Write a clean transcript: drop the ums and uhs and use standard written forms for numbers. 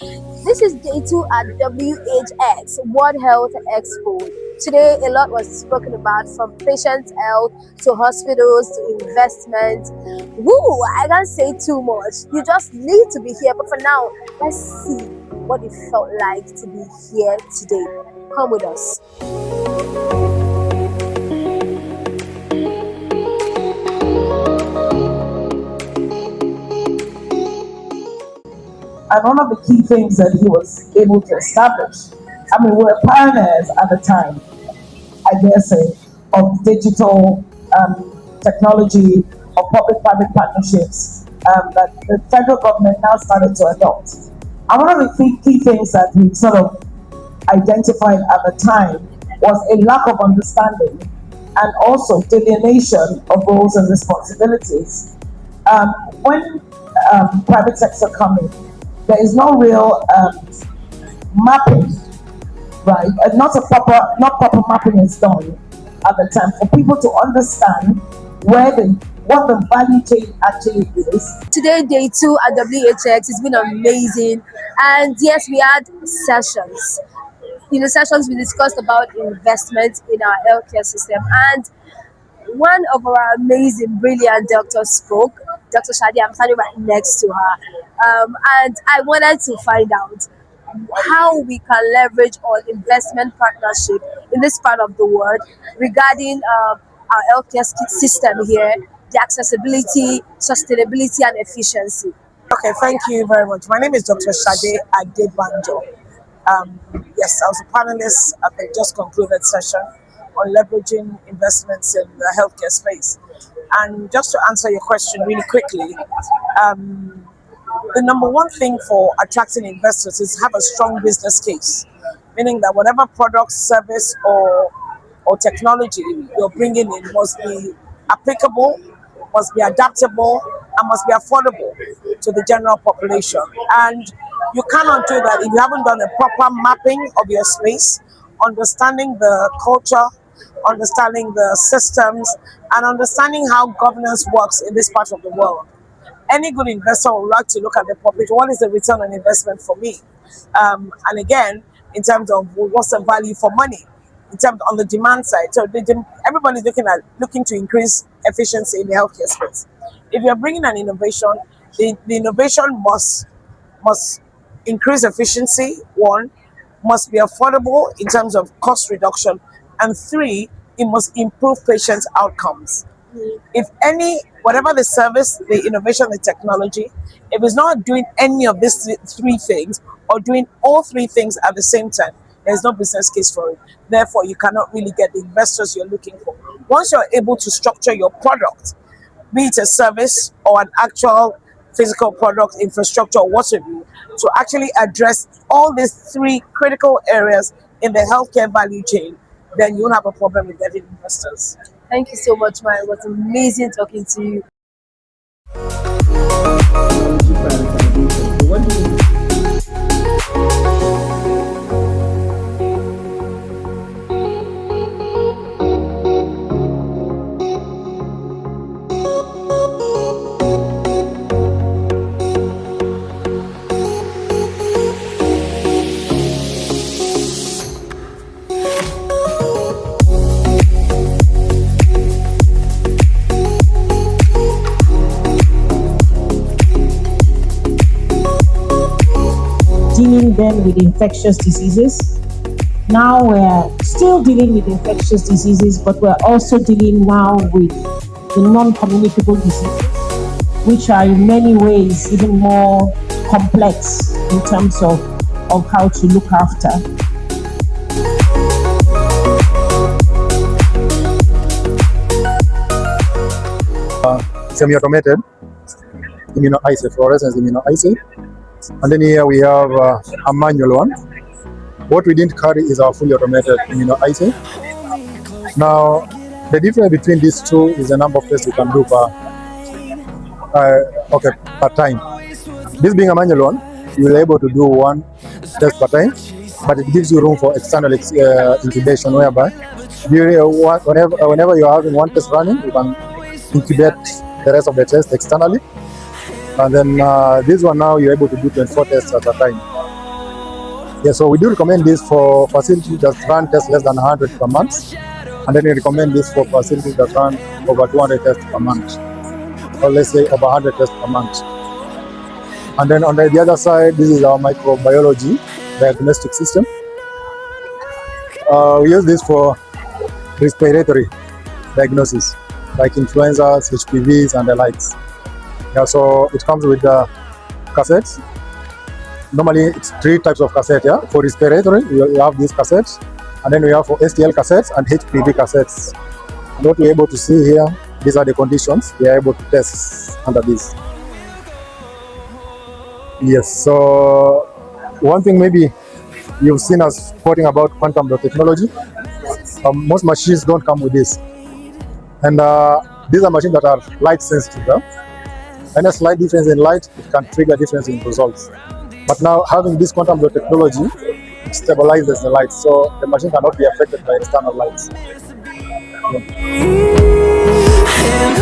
This is day two at WHX World Health Expo. Today, a lot was spoken about, from patient health to hospitals to investment. Woo! I can't say too much. You just need to be here. But for now, let's see what it felt like to be here today. Come with us. And one of the key things that he was able to establish, I mean, we were pioneers at the time, I dare say, of digital technology, of public-private partnerships that the federal government now started to adopt. And one of the key things that we sort of identified at the time was a lack of understanding and also delineation of roles and responsibilities. When private sector come in, there is no real mapping, right? And not proper mapping is done at the time for people to understand what the value chain actually is. Today, day two at WHX, it's been amazing. And yes, we had sessions. In the sessions, we discussed about investment in our healthcare system. And one of our amazing, brilliant doctors spoke, Dr. Shadi. I'm standing right next to her. And I wanted to find out how we can leverage on investment partnership in this part of the world regarding our healthcare system here, the accessibility, sustainability, and efficiency. Okay, thank you very much. My name is Dr. Shade Adebanjo. Yes, I was a panelist at the just concluded session on leveraging investments in the healthcare space. And just to answer your question really quickly, the number one thing for attracting investors is have a strong business case, meaning that whatever product, service, or technology you're bringing in must be applicable, must be adaptable, and must be affordable to the general population. And you cannot do that if you haven't done a proper mapping of your space, understanding the culture, understanding the systems, and understanding how governance works in this part of the world. Any good investor would like to look at the profit. What is the return on investment for me? And again, in terms of what's the value for money, in terms on the demand side. So everybody's looking to increase efficiency in the healthcare space. If you're bringing an innovation, the innovation must increase efficiency. One, must be affordable in terms of cost reduction, and three, it must improve patient outcomes. If whatever the service, the innovation, the technology, if it's not doing any of these three things, or doing all three things at the same time, there's no business case for it. Therefore, you cannot really get the investors you're looking for. Once you're able to structure your product, be it a service or an actual physical product, infrastructure, or whatever, to actually address all these three critical areas in the healthcare value chain, then you won't have a problem with getting investors. Thank you so much, Ma. It was amazing talking to you. Dealing then with infectious diseases. Now we're still dealing with infectious diseases, but we're also dealing now with the non-communicable diseases, which are in many ways even more complex in terms of how to look after. Semi-automated immunoassay, fluorescence immunoassay. And then here we have a manual one. What we didn't carry is our fully automated immunoassay. Now, the difference between these two is the number of tests you can do per time. This being a manual one, you'll be able to do one test per time, but it gives you room for external incubation, whereby whenever you're having one test running, you can incubate the rest of the test externally. And then this one now, you're able to do 24 tests at a time. Yeah, so we do recommend this for facilities that run tests less than 100 per month, and then we recommend this for facilities that run over 200 tests per month, or let's say over 100 tests per month. And then on the other side, this is our microbiology diagnostic system. We use this for respiratory diagnosis, like influenzas, HPVs, and the likes. Yeah, so it comes with the cassettes. Normally, it's 3 types of cassette. Yeah, for respiratory, we have these cassettes, and then we have for STL cassettes and HPV cassettes. And what we're able to see here, these are the conditions we are able to test under this. Yes, so one thing maybe you've seen us quoting about quantum dot technology. Most machines don't come with this, and these are machines that are light sensitive. Huh? And a slight difference in light, it can trigger difference in results. But now having this quantum dot technology, it stabilizes the light, so the machine cannot be affected by external lights. Yeah.